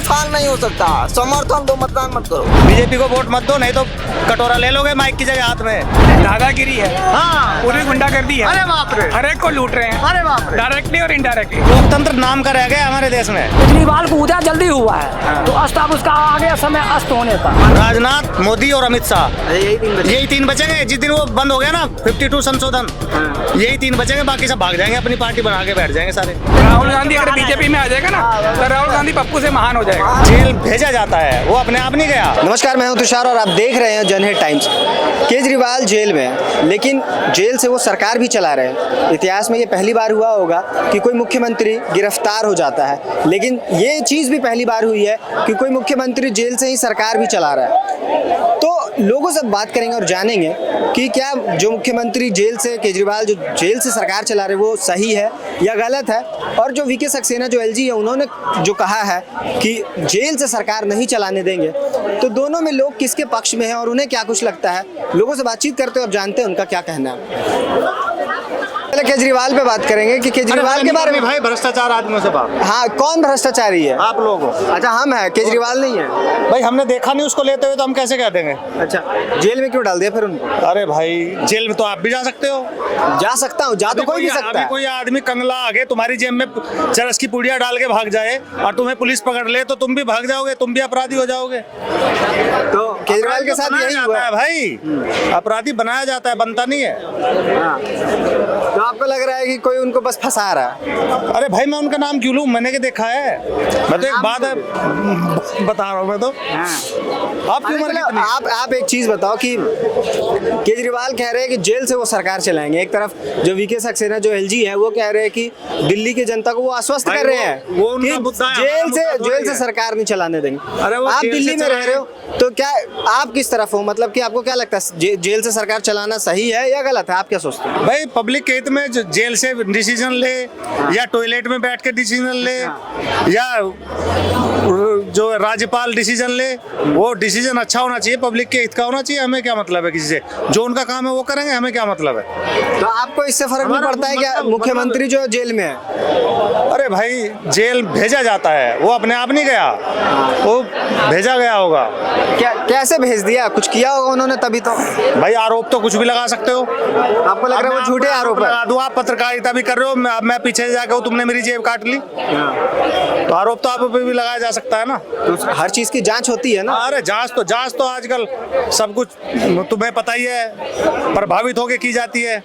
इंसान नहीं हो सकता। समर्थन दो, मतदान मत करो। बीजेपी को वोट मत दो, नहीं तो कटोरा ले लोगे माइक की जगह हाथ में। दादागिरी है, हाँ, पूरी गुंडागर्दी है। अरे बाप रे, हर एक को लूट रहे हैं, अरे बाप रे। डायरेक्टली और इनडायरेक्टली। लोकतंत्र नाम का रह गया हमारे देश में। केजरीवाल को उदय जल्दी हुआ है, तो अस्त अब उसका आ गया समय अस्त होने का। राजनाथ, मोदी और अमित शाह, यही तीन बचेंगे। जिस दिन वो बंद हो गया ना 52 संशोधन, यही तीन बचेंगे, बाकी सब भाग जाएंगे, अपनी पार्टी बना के बैठ जाएंगे सारे। राहुल गांधी अगर बीजेपी में आ जाएगा ना, तो राहुल गांधी पप्पू से महान हो जाएगा। जेल भेजा जाता है, वो अपने आप नहीं गया। नमस्कार, मैं हूं तुषार और आप देख रहे हैं जनहित टाइम्स। केजरीवाल जेल में है, लेकिन जेल से वो सरकार भी चला रहे हैं। इतिहास में ये पहली बार हुआ होगा कि कोई मुख्यमंत्री गिरफ्तार हो जाता है, लेकिन ये चीज़ भी पहली बार हुई है कि कोई मुख्यमंत्री जेल से ही सरकार भी चला रहा है। तो लोगों से बात करेंगे और जानेंगे कि क्या जो मुख्यमंत्री जेल से, केजरीवाल जो जेल से सरकार चला रहे वो सही है या गलत है। और जो वीके सक्सेना जो एलजी है, उन्होंने जो कहा है कि जेल से सरकार नहीं चलाने देंगे, तो दोनों में लोग किसके पक्ष में हैं और उन्हें क्या कुछ लगता है। लोगों से बातचीत करते हैं और जानते हैं उनका क्या कहना है। पहले केजरीवाल पे बात करेंगे कि केजरीवाल के बारे में। भाई भ्रष्टाचार आदमियों से बात। हाँ, कौन भ्रष्टाचारी है? आप लोग हो। अच्छा, हम हैं, केजरीवाल नहीं है। भाई हमने देखा नहीं उसको लेते हुए, तो हम कैसे कह देंगे। अच्छा, जेल में क्यों डाल दिया फिर उनको? अरे भाई, जेल में तो आप भी जा सकते हो। जा सकता हूँ, जा तो कोई भी सकता है। कोई आदमी कंगला आगे तुम्हारी जेब में चरस की पुड़िया डाल के भाग जाए और तुम्हें पुलिस पकड़ ले, तो तुम भी भाग जाओगे, तुम भी अपराधी हो जाओगे। तो केजरीवाल के साथ यही हुआ है भाई। अपराधी बनाया जाता है, बनता नहीं है। तो आपको लग रहा है कि कोई उनको बस फंसा रहा है? अरे भाई, मैं उनका नाम क्यों लूं? मैंने क्या देखा है? मैं तो एक बात है बता रहा हूँ। मैं तो आप क्यों मतलब आप एक चीज बताओ कि केजरीवाल कह रहे हैं कि जेल से वो सरकार चलाएंगे। एक तरफ जो वीके सक्सेना जो एलजी है, वो कह रहे हैं कि दिल्ली की जनता को वो आश्वस्त कर रहे हैं कि जेल से सरकार नहीं चलाने देंगे। अरे आप दिल्ली में रह रहे हो, तो क्या आप किस तरफ हो? मतलब कि आपको क्या लगता है, जेल से सरकार चलाना सही है या गलत है? आप क्या सोचते हैं? भाई, पब्लिक के हित में जेल से डिसीजन ले या टॉयलेट में बैठ के डिसीजन ले या जो राज्यपाल डिसीजन ले, वो डिसीजन अच्छा होना चाहिए, पब्लिक के हित का होना चाहिए। हमें क्या मतलब है किसी से? जो उनका काम है वो करेंगे, हमें क्या मतलब है। तो आपको इससे फर्क नहीं पड़ता है क्या मुख्यमंत्री जो जेल में है? अरे भाई, जेल भेजा जाता है, वो अपने आप नहीं गया, वो भेजा गया होगा। क्या कैसे भेज दिया? कुछ किया होगा उन्होंने तभी तो। भाई, आरोप तो कुछ भी लगा सकते हो। आपको लग रहा है वो झूठे आरोप लगा दूं? आप पत्रकारिता भी कर रहे हो, मैं पीछे जाके हूँ, तुमने मेरी जेब काट ली, तो आरोप तो आप पे भी लगाया जा सकता है ना। तो हर चीज की जांच होती है ना। अरे जांच तो आजकल सब कुछ तुम्हें पता ही है, प्रभावित होके की जाती है।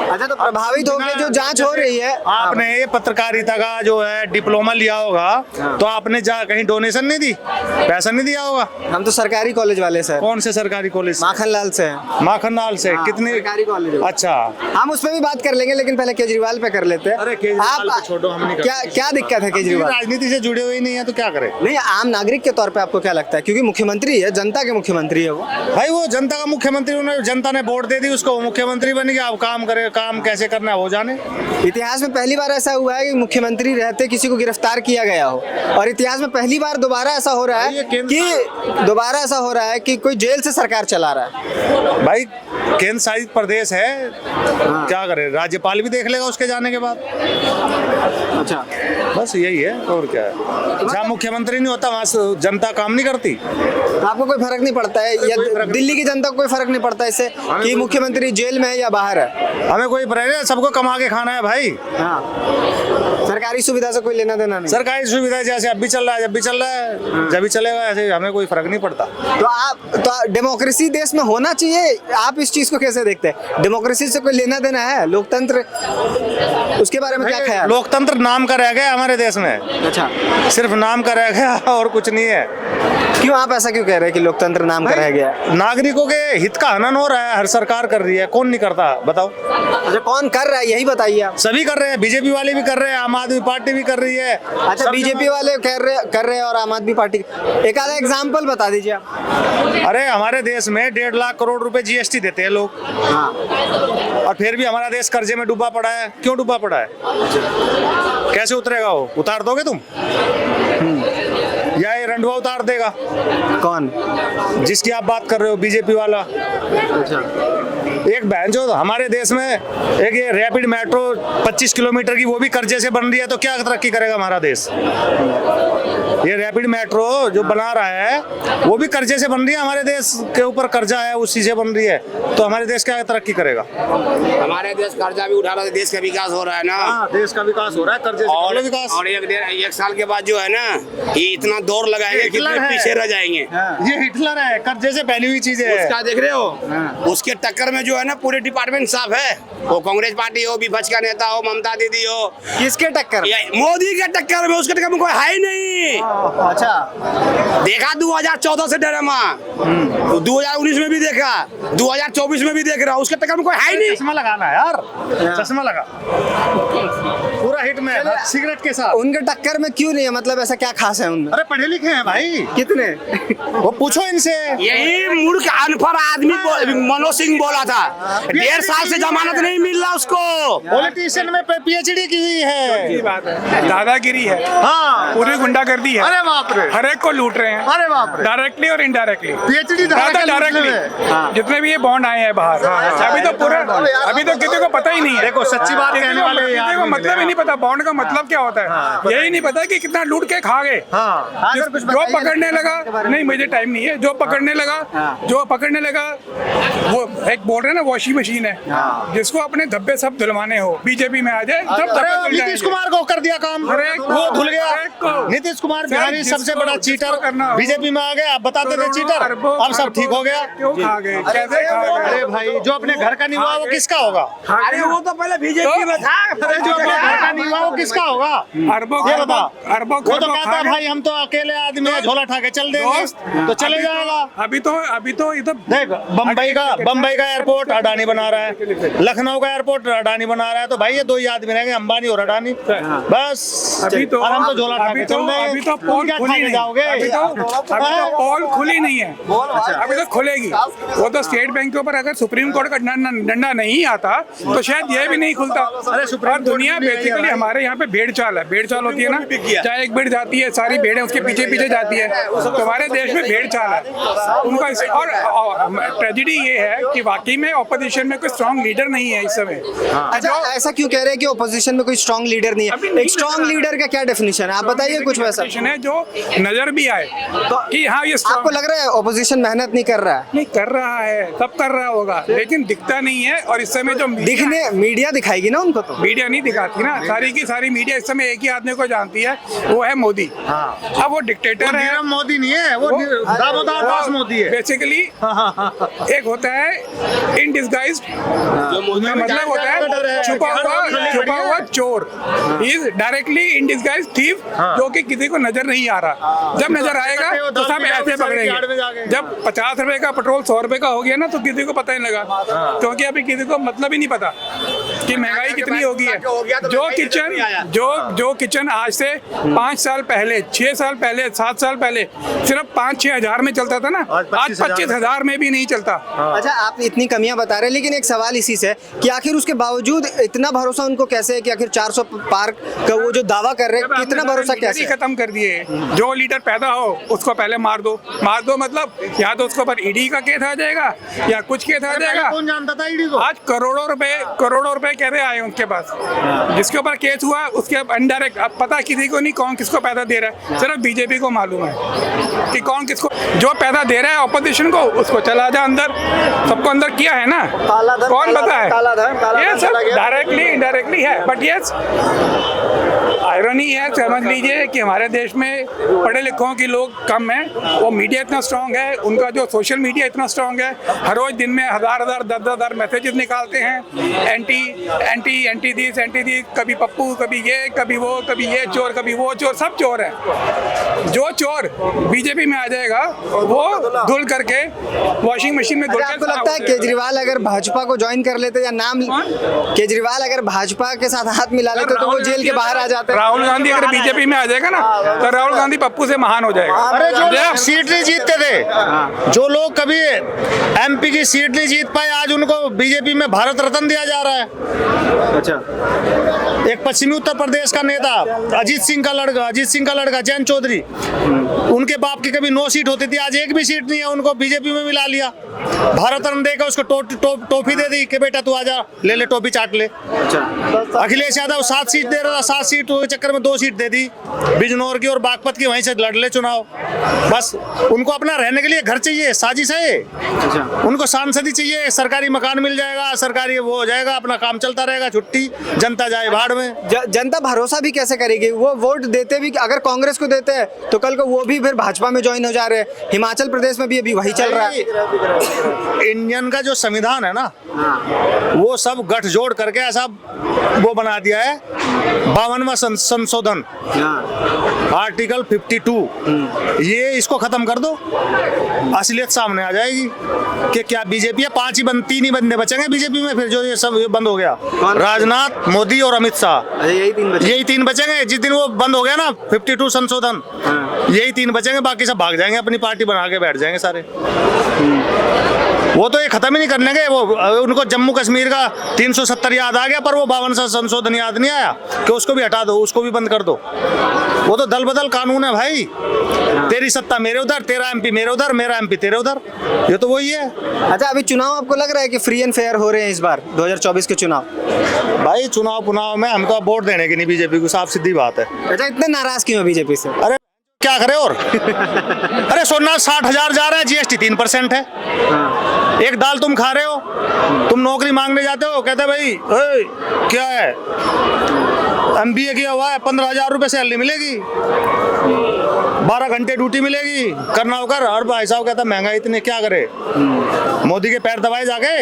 अच्छा, तो प्रभावित होकर जो जांच हो रही है, आपने ये पत्रकारिता का जो है डिप्लोमा लिया होगा, तो आपने कहीं डोनेशन नहीं दी, पैसा नहीं दिया होगा। हम तो सरकारी कॉलेज वाले सर। कौन से सरकारी कॉलेज? माखनलाल से हैं। माखनलाल से। कितने सरकारी कॉलेज? अच्छा, हम उसमें भी बात कर लेंगे, लेकिन पहले केजरीवाल पे कर लेते हैं। अरे केजरीवाल को छोड़ो, हम नहीं क्या क्या दिक्कत है केजरीवाल? राजनीति से जुड़े हुए नहीं है तो क्या करे? नहीं, आम नागरिक के तौर पे आपको क्या लगता है? क्योंकि मुख्यमंत्री है, जनता के मुख्यमंत्री है वो। भाई, वो जनता का मुख्यमंत्री, उन्हें जनता ने वोट दे दी उसको, वो मुख्यमंत्री बन गया। अब काम करे, काम कैसे करना है वो जाने। इतिहास में पहली बार ऐसा हुआ है कि मुख्यमंत्री रहते किसी को गिरफ्तार किया गया हो, और इतिहास में पहली बार दोबारा ऐसा हो रहा है कि कोई जेल से सरकार चला रहा है। भाई, केंद्र शासित प्रदेश है, क्या करे, राज्यपाल भी देख लेगा उसके जाने के बाद। अच्छा, बस यही है, और क्या है। जहाँ मुख्यमंत्री नहीं होता वहाँ जनता काम नहीं करती। तो आपको कोई फर्क नहीं पड़ता है, या दिल्ली की जनता को कोई फर्क नहीं पड़ता इससे कि मुख्यमंत्री जेल में है या बाहर है? हमें कोई फर्क नहीं, सबको कमा के खाना है भाई। सरकारी सुविधा से कोई लेना देना नहीं। सरकारी सुविधा जैसे अब भी चल रहा है, जब भी चल रहा है, जब भी चलेगा, ऐसे हमें कोई फर्क नहीं पड़ता। तो डेमोक्रेसी देश में होना चाहिए। आप इस चीज को कैसे देखते हैं? डेमोक्रेसी से कोई लेना देना है? लोकतंत्र, उसके बारे में क्या ख्याल? लोकतंत्र नाम का रह गया हमारे देश में। अच्छा, सिर्फ नाम का रह गया और कुछ नहीं है। क्यों आप ऐसा क्यों कह रहे हैं कि लोकतंत्र नाम का रह गया? नागरिकों के हित का हनन हो रहा है, हर सरकार कर रही है, कौन नहीं करता बताओ? अच्छा, कौन कर रहा है यही बताइए आप। सभी कर रहे हैं, बीजेपी वाले भी कर रहे हैं, आम आदमी पार्टी भी कर रही है। अच्छा, बीजेपी वाले कर रहे हैं और आम आदमी पार्टी, एक आधा एग्जाम्पल बता दीजिए आप। अरे हमारे देश में 1.5 लाख करोड़ रुपए जीएसटी देते हैं लोग, और फिर भी हमारा देश कर्जे में डूबा पड़ा है। क्यों डूबा पड़ा है? कैसे उतरेगा वो? उतार दोगे तुम? या ये रंडवा उतार देगा? कौन? जिसकी आप बात कर रहे हो, बीजेपी वाला। अच्छा, एक बहन जो हमारे देश में एक ये रैपिड मेट्रो 25 किलोमीटर की वो भी कर्जे से बन रही है, तो क्या तरक्की करेगा हमारा देश? ये रैपिड मेट्रो जो बना रहा है वो भी कर्जे से बन रही है, हमारे देश के ऊपर कर्जा है उसी से बन रही है, तो हमारे देश क्या तरक्की करेगा? हमारे देश कर्जा भी उठा रहा है, देश का विकास हो रहा है ना। देश का विकास हो रहा है कर्जे से। और विकास और एक साल के बाद जो है ना, ये इतना दौड़ लगाएंगे कि पीछे रह जाएंगे। ये हिटलर है, कर्जे से पहली हुई चीज है। उसका देख रहे हो, उसके टक्कर में जो है ना पूरे डिपार्टमेंट साफ है। वो कांग्रेस पार्टी हो, विपक्ष का नेता हो, ममता दीदी हो, किसके टक्कर? मोदी के टक्कर में, उसके टक्कर में कोई है ही नहीं। अच्छा, देखा 2014 से ड्रामा, 2019 में भी देखा, 2024 में भी देख रहा, उसके टक्कर में कोई है ही नहीं। चश्मा लगाना है यार, चश्मा लगा, पूरा हिट में सिगरेट के साथ। उनके टक्कर में क्यों नहीं है? मतलब ऐसा क्या खास है उनमें? अरे पढ़े लिखे हैं भाई। कितने? वो पूछो इनसे। यही मूर्ख अनपढ़ आदमी मनोज सिंह बोला था, 1.5 साल से जमानत नहीं मिल रहा उसको। पॉलिटिशियन में PhD की हुई है। बात है, दादागिरी है, हाँ, पूरी गुंडागर्दी है। अरे बाप रे, हर एक को लूट रहे हैं, अरे बाप रे, डायरेक्टली और इनडायरेक्टली। PhD डायरेक्टली जितने भी ये बॉन्ड आए हैं बाहर, अभी तो पूरा, अभी तो किसी को पता ही नहीं है। देखो सच्ची बात कहने वाले किसी को मतलब ही नहीं पता बॉन्ड का मतलब क्या होता है। यही नहीं पता कि कितना लूट के खा गए। जो पकड़ने लगा, नहीं मुझे टाइम नहीं है, जो पकड़ने लगा वो एक बोल रहे हैं ना वॉशिंग मशीन है, जिसको अपने धब्बे सब धुलवाने हो, बीजेपी में आ जाए सब धब्बे धुल जाएंगे। नीतीश कुमार को कर दिया काम, वो धुल गया। नीतीश कुमार बिहारी सबसे बड़ा चीटर बीजेपी में आ गया। आप बताते थे चीटर, अब सब ठीक हो गया। क्यों खा गए, कैसे खा गए? अरे भाई, जो अपने घर का नहीं हुआ वो किसका होगा? अरे वो तो पहले बीजेपी में था। अरे जो अपने घर का नहीं हुआ वो किसका होगा? अरबों ये बता। अरबों वो तो कहता है भाई हम तो अकेले आदमी है, झोला उठा के चल देंगे, तो चले जाएगा। अभी तो इधर देख, बम्बई का एयरपोर्ट अडानी बना रहा है, लखनऊ का एयरपोर्ट अडानी बना रहा है, तो भाई ये दो ही आदमी रहेंगे, अंबानी और अडानी, बस। अभी तो और हम तो झोला उठा के चल देंगे। अभी तो तुम पोल क्या खुली खाने नहीं, जाओगे? अभी तो पोल खुली नहीं है, अभी तो खुलेगी। वो तो स्टेट बैंक के ऊपर अगर सुप्रीम कोर्ट का डंडा नहीं आता तो शायद ये भी नहीं खुलता। और दुनिया बेसिकली हमारे यहाँ पे भेड़ चाल है, भेड़ चाल होती है ना, चाहे एक भेड़ जाती है, सारी भेड़ें उसके पीछे पीछे जाती है, तो हमारे देश में भेड़ चाल है उनका। और ट्रेजेडी ये है कि वाकई में ऑपोजिशन में कोई स्ट्रॉन्ग लीडर नहीं है इस समय। अच्छा, ऐसा क्यों कह रहे हैं कि ओपोजिशन में कोई स्ट्रॉन्ग लीडर नहीं है? एक स्ट्रॉन्ग लीडर का क्या डेफिनेशन है, आप बताइए कुछ वैसा है जो नजर भी आए कि हाँ ये आपको लग रहा है ओपोजिशन मेहनत नहीं कर रहा है? नहीं कर रहा है, सब कर रहा होगा, लेकिन दिखता नहीं है। और इस समय जो दिखने मीडिया दिखाएगी ना उनको, तो मीडिया नहीं दिखाती ना, सारी की सारी मीडिया इस समय एक ही आदमी को जानती है, वो है मोदी। अब वो डिक्टेटर है, मोदी नहीं है, वो दामोदर दास मोदी है बेसिकली। एक होता है इन डिस्गाइज्ड, मतलब होता है छुपा हुआ चोर, is directly in disguised thief, जो कि किसी को नजर नहीं आ रहा। जब नजर आएगा तो सब ऐसे पकड़ेंगे। जब 50 रुपए का पेट्रोल 100 रुपए का हो गया ना, तो किसी को पता ही लगा, क्योंकि अभी किसी को मतलब ही नहीं पता कि महंगाई कितनी हो गई है। जो किचन आज से 5 साल पहले, 6 साल पहले, 7 साल पहले सिर्फ 5-6 हजार में चलता था ना, आज 25,000 में भी नहीं चलता। अच्छा, आप इतनी कमियां बता रहे हैं, लेकिन एक सवाल इसी से कि आखिर उसके बावजूद इतना भरोसा उनको कैसे है कि आखिर 400 पार का वो जो दावा कर रहे हैं, कितना भरोसा कैसे है? खत्म कर दिए। जो लीडर पैदा हो उसको पहले मार दो मतलब या तो उसके ऊपर ईडी का केस आ जाएगा या कुछ केस आ जाएगा। कौन जानता था ईडी को? आज करोड़ों रुपए कैसे आए उनके पास, जिसके ऊपर केस हुआ उसके इनडायरेक्ट अब पता किसी को नहीं कौन किसको पैदा दे रहा है, सिर्फ बीजेपी को मालूम है कि कौन किसको जो पैदा दे रहा है ऑपोजिशन को, उसको चला जा अंदर। सबको अंदर किया है ना, कौन पता है? ये सब डायरेक्टली इनडायरेक्टली है। बट यस, आयरनी है, समझ लीजिए कि हमारे देश में पढ़े लिखों के लोग कम हैं, वो मीडिया इतना स्ट्रांग है, उनका जो सोशल मीडिया इतना स्ट्रांग है, हर रोज दिन में 1000 10,000 मैसेजेस निकालते हैं, एंटी दिस, कभी पप्पू, कभी ये, कभी वो, कभी ये चोर, कभी वो चोर, सब चोर है। जो चोर बीजेपी में आ जाएगा वो धुल करके वॉशिंग मशीन में धुल कर। आपको लगता है केजरीवाल अगर भाजपा को ज्वाइन कर लेते या नाम केजरीवाल अगर भाजपा के साथ हाथ मिला लेते तो वो जेल के बाहर आ जाते हैं। राहुल गांधी अगर बीजेपी में आ जाएगा ना तो राहुल गांधी पप्पू से महान हो जाएगा। अरे जो लोग सीट नहीं जीतते थे, जो लोग कभी एमपी की सीट नहीं जीत पाए, आज उनको बीजेपी में भारत रत्न दिया जा रहा है। अच्छा, एक पश्चिमी उत्तर प्रदेश का नेता अजीत सिंह का लड़का जयंत चौधरी, उनके बाप की कभी 9 सीट होती थी, आज एक भी सीट नहीं है, उनको बीजेपी में मिला लिया। भारत रत्न देकर उसको टोपी दे दी कि बेटा तू आजा, ले टोपी चाट ले। अच्छा, अखिलेश यादव 7 सीट दे रहा था, 7 सीट के चक्कर में 2 सीट दे दी बिजनौर की और बागपत की, वहीं से लड़ ले चुनाव। बस उनको अपना रहने के लिए घर चाहिए, साजिश है। अच्छा, उनको सांसद ही चाहिए, सरकारी मकान मिल जाएगा, सरकारी वो हो जाएगा, अपना काम चलता रहेगा, छुट्टी, जनता जाए भाड़ में। जनता भरोसा भी कैसे करेगी? वो वोट देते भी अगर कांग्रेस को देते हैं तो कल को वो भी फिर भाजपा में ज्वाइन हो जा रहे हैं। हिमाचल प्रदेश में भी अभी वही चल रहा है। इंडियन का जो संविधान है ना, वो सब गठजोड़ करके ऐसा वो बना दिया है। 52वां संशोधन, आर्टिकल 52, ये इसको खत्म कर दो, असलियत सामने आ जाएगी कि क्या बीजेपी है। 3 ही बंदे बचेंगे बीजेपी में, फिर जो ये सब बंद हो गया, राजनाथ, मोदी और अमित शाह, यही 3 बचेंगे। जिस दिन वो बंद हो गया ना 52 संशोधन, यही 3 बचेंगे, बाकी सब भाग जाएंगे, अपनी पार्टी बना के बैठ जाएंगे सारे। वो तो ये खत्म ही नहीं करने गए। वो उनको जम्मू कश्मीर का 370 याद आ गया, पर वो 52 संशोधन याद नहीं आया कि उसको भी हटा दो, उसको भी बंद कर दो। वो तो दल बदल कानून है भाई, तेरी सत्ता मेरे उधर, तेरा एमपी मेरे उधर, मेरा एमपी तेरे उधर, ये तो वही है। अच्छा, अभी चुनाव आपको लग रहा है कि फ्री एंड फेयर हो रहे हैं इस बार 2024 के चुनाव? भाई चुनाव में हम तो वोट देने की नहीं बीजेपी को, साफ सीधी बात है। अच्छा, इतने नाराज क्यों है बीजेपी से? अरे क्या करे और अरे सोना 60,000 जा रहा है, जीएसटी 3% है। एक दाल तुम खा रहे हो, तुम नौकरी मांगने जाते हो, कहते भाई क्या है, MBA किया हुआ है, 15,000 रुपए सैलरी मिलेगी, 12 घंटे ड्यूटी मिलेगी, करना होकर। और भाई साहब कहता महंगाई इतनी, क्या करे, मोदी के पैर दबाए जाके।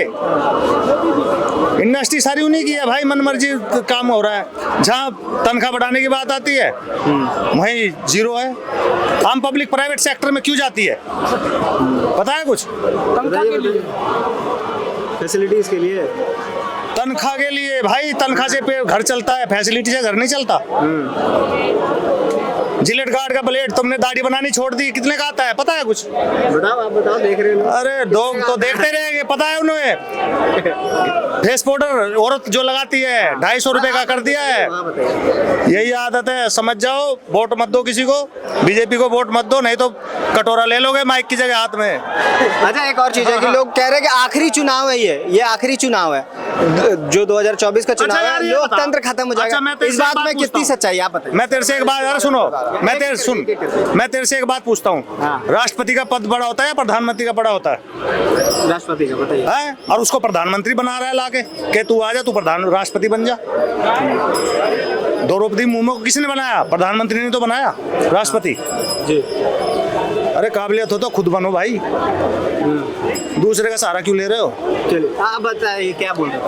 इंडस्ट्री सारी उन्हीं की है भाई, मन मर्जी काम हो रहा है। जहाँ तनख्वाह बढ़ाने की बात आती है वहीं जीरो है। आम पब्लिक प्राइवेट सेक्टर में क्यों जाती है, पता है कुछ? फैसिलिटीज के लिए, तनख्वाह के लिए भाई, तनख्वाह से घर चलता है, फैसिलिटी से घर नहीं चलता। जिलेट गार्ड का ब्लेड तुमने दाढ़ी बनानी छोड़ दी, कितने का आता है पता है कुछ? बताओ, आप बताओ, देख रहे हो। अरे लोग तो देखते रहेंगे, पता है उन्हें। फेस पाउडर औरत जो लगाती है 250 रुपए का कर दिया है। यही आदत है, समझ जाओ। वोट मत दो किसी को, बीजेपी को वोट मत दो, नहीं तो कटोरा ले लोगे माइक की जगह हाथ में। अच्छा, एक और चीज है कि लोग कह रहे हैं कि आखिरी चुनाव है, ये आखिरी चुनाव है जो 2024 का चुनाव है, लोकतंत्र खत्म हो जाएगा। इस बात में कितनी सच्चाई आप बताइए। मैं तेरे से एक बात, अरे सुनो, मैं तेरे से एक बात पूछता हूँ, राष्ट्रपति का पद बड़ा होता है या प्रधानमंत्री का बड़ा होता है? राष्ट्रपति का, बताइए। और उसको प्रधानमंत्री बना रहा है लाके कि तू आ जा, तू राष्ट्रपति बन जा। द्रौपदी मुर्मू को किसने बनाया? प्रधानमंत्री ने तो बनाया, राष्ट्रपति जी। अरे काबिलियत हो तो खुद बनो भाई, दूसरे का सहारा क्यों ले रहे हो? चलिए, आप बताइए क्या बोल रहे हो?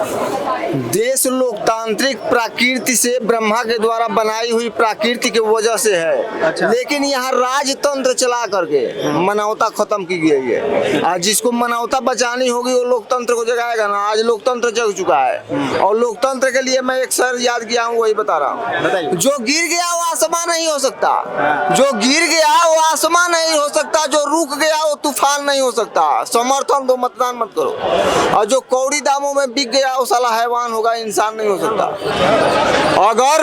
देश लोकतांत्रिक प्रकृति से ब्रह्मा के द्वारा बनाई हुई प्रकृति की वजह से है। अच्छा। लेकिन यहाँ राजतंत्र चला करके मानवता खत्म की गई है। आज जिसको मानवता बचानी होगी वो लोकतंत्र को जगाएगा ना। आज लोकतंत्र जग चुका है और लोकतंत्र के लिए मैं एक शर्त याद किया हूँ, वही बता रहा हूँ। जो गिर गया वो आसमान नहीं हो सकता, जो गिर गया वो आसमान नहीं हो सकता, जो रुक गया वो तूफान नहीं हो सकता। समर्थन दो, मतदान मत करो। और जो कौड़ी दामों में बिक गया वो साला हैवान होगा, इंसान नहीं हो सकता। अगर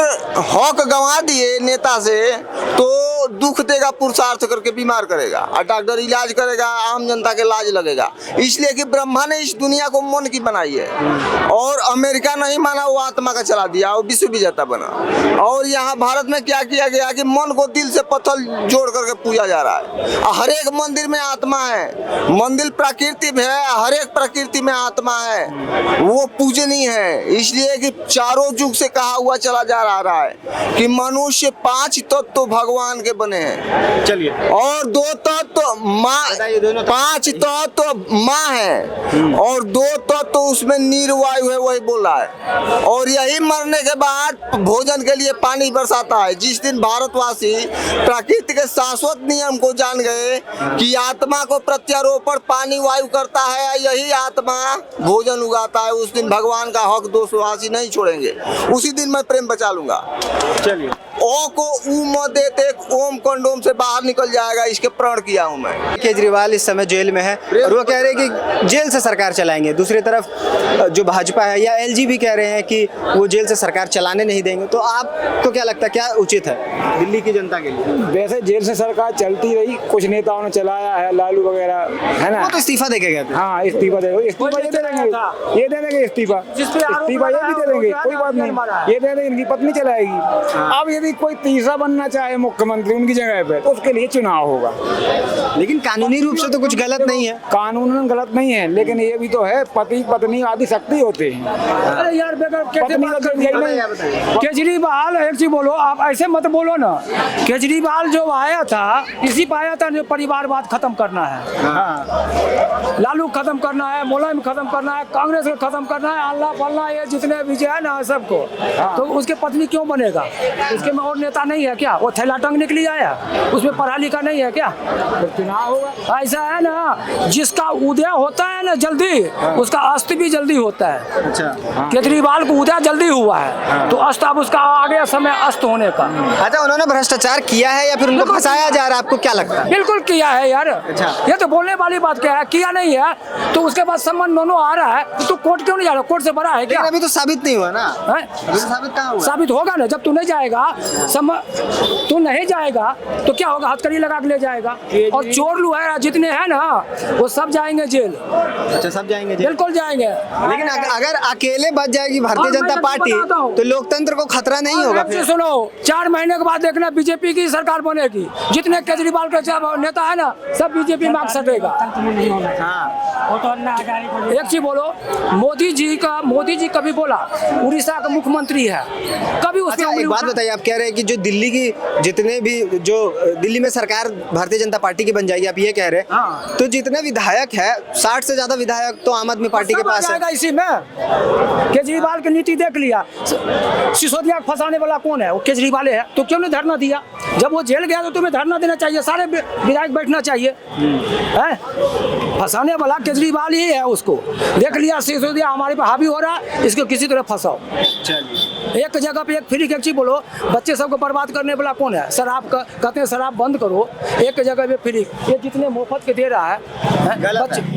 हक गंवा दिए नेता से तो दुख देगा, पुरुषार्थ करके बीमार करेगा और डॉक्टर इलाज करेगा, आम जनता के लाज लगेगा। इसलिए कि ब्रह्मा ने इस दुनिया को मन की बनाई है और अमेरिका नहीं माना, वो आत्मा का चला दिया, वो विश्व विजेता बना। और यहाँ भारत में क्या किया गया कि मन को दिल से पत्थर जोड़ करके पूजा जा रहा है। हर एक मंदिर में आत्मा है, मंदिर प्रकृति में है, हर एक प्रकृति में आत्मा है, वो पूजनीय है। इसलिए कि चारों युग से कहा हुआ चला जा रहा है कि मनुष्य 5 तत्व भगवान के के बने हैं। चलिए, और 2 तत्व माँ, बताइए, दोनों 5 तत्व माँ है और 2 तत्व उसमें निर्वायु है, वही बोला है। और यही मरने के बाद भोजन के लिए पानी बरसाता है। जिस दिन भारतवासी प्रकृति के शाश्वत नियम को जान गए कि आत्मा को प्रत्यारोपण पानी वायु करता है, यही आत्मा भोजन उगाता है, उस दिन भगवान का हक दोषवासी नहीं छोड़ेंगे। उसी दिन मैं प्रेम बचा लूंगा। चलिए, ओ को ऊ म देते ओम कंडोम से बाहर निकल जाएगा, इसके प्रण किया हूं मैं। केजरीवाल इस समय जेल में है और वो कह रहे हैं कि जेल से सरकार चलाएंगे। दूसरी तरफ जो भाजपा है या एलजी भी कह रहे हैं कि वो जेल से सरकार चलाने नहीं देंगे। तो आपको क्या लगता है, क्या उचित है दिल्ली की जनता के लिए? वैसे जेल से सरकार चलती रही, कुछ नेताओं ने चलाया है, लालू वगैरह, है ना। वो तो इस्तीफा देके गए थे। हाँ, इस्तीफा दे देंगे, ये दे देंगे इस्तीफा, इस्तीफा ये भी दे देंगे, कोई बात नहीं, ये दे देंगे, इनकी पत्नी चलाएगी। अब यदि कोई तीसरा बनना चाहे मुख्यमंत्री उनकी जगह पे, तो उसके लिए चुनाव होगा। लेकिन कानूनी रूप से तो कुछ गलत नहीं है। कानूनन गलत नहीं है, लेकिन ये भी तो है, पति पत्नी आदि शक्ति होते हैं। अरे यार बेकार पत्नी का तो यही नहीं। केजरीवाल, एक चीज बोलो, आप ऐसे मत बोलो ना। केजरीवाल जो आया था, इसी पे आया था जो परिवारवाद खत्म करना है, लालू खत्म करना है, मुलायम खत्म करना है, कांग्रेस को खत्म करना है, अल्लाह फल्ला ये जितने भी जो है ना सबको। तो उसके पत्नी क्यों बनेगा? उसके में और नेता नहीं है क्या? वो थैला टंगने के लिए आया, उसमें पढ़ा लिखा नहीं है क्या? चुनाव होगा। ऐसा है ना, जिसका उदय होता है ना जल्दी, उसका अस्त भी जल्दी होता है। अच्छा, केजरीवाल को उदय जल्दी हुआ है, तो अस्त अब उसका आ गया समय अस्त होने का। अच्छा, उन्होंने भ्रष्टाचार किया है या फिर उनको फंसाया जा रहा है, आपको क्या लगता है? बिल्कुल किया है यार। अच्छा। ये तो बोलने वाली बात क्या है, किया नहीं है तो उसके बाद सम्मान दोनों आ रहा है, तो कोर्ट क्यों नहीं जा रहा? कोर्ट से बड़ा है क्या? लेकिन अभी तो साबित नहीं हुआ ना। हैं? अभी तो साबित कहाँ हुआ? साबित होगा ना, जब तू नहीं जाएगा, तू नहीं जाएगा तो क्या होगा? हथकड़ी लगा के ले जाएगा। और चोर लू है जितने हैं ना, वो सब जाएंगे जेल। अच्छा, सब जाएंगे जेल। बिल्कुल जाएंगे। लेकिन अगर अकेले बच जाएगी भारतीय और मैं जनता तुमको पार्टी, बताता हूँ। तो लोकतंत्र को खतरा नहीं होगा फिर? सुनो, 4 महीने के बाद देखना बीजेपी की सरकार बनेगी। जितने केजरीवाल के नेता है ना, सब बीजेपी में सटेगा। एक चीज बोलो, मोदी जी कभी बोला उड़ीसा का मुख्यमंत्री है, कभी अच्छा, एक बात बताइए, आप कह रहे हैं कि जो दिल्ली की जितने भी जो दिल्ली में सरकार भारतीय जनता पार्टी की बन जाएगी, आप ये कह रहे हैं, तो जितने विधायक है 60 से ज्यादा विधायक तो आम आदमी पार्टी के पास है। इसी में केजरीवाल की नीति देख लिया, सिसोदिया को फंसाने वाला कौन है? वो केजरीवाल है। तो क्यों नहीं धरना दिया? जब वो जेल गया तो तुम्हें धरना देना चाहिए, सारे विधायक बैठना चाहिए। है फंसाने वाला केजरीवाल ही है, उसको देख लिया सिसोदिया हमारे पे हावी हो रहा है, इसको किसी तरह फंसाओ। एक जगह पे एक फ्री की चीज बोलो, बच्चे सबको बर्बाद करने वाला कौन है? शराब का कहते हैं, शराब बंद करो, एक जगह पे फ्री। ये जितने मुफ्त के दे रहा है,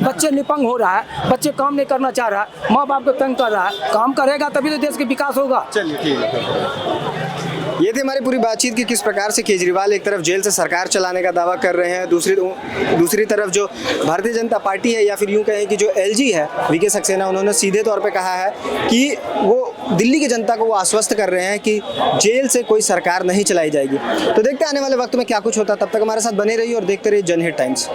बच्चे निपंग हो रहा है, बच्चे काम नहीं करना चाह रहा है, माँ बाप को तंग कर रहा है। काम करेगा तभी तो देश का विकास होगा। चलिए, ठीक है। ये थी हमारी पूरी बातचीत की किस प्रकार से केजरीवाल एक तरफ जेल से सरकार चलाने का दावा कर रहे हैं, दूसरी तरफ जो भारतीय जनता पार्टी है या फिर यूं कहें कि जो एलजी है वीके सक्सेना, उन्होंने सीधे तौर पे कहा है कि वो दिल्ली की जनता को वो आश्वस्त कर रहे हैं कि जेल से कोई सरकार नहीं चलाई जाएगी। तो देखते हैं आने वाले वक्त में क्या कुछ होता है। तब तक हमारे साथ बने रहिए और देखते रहिए जनहित टाइम्स।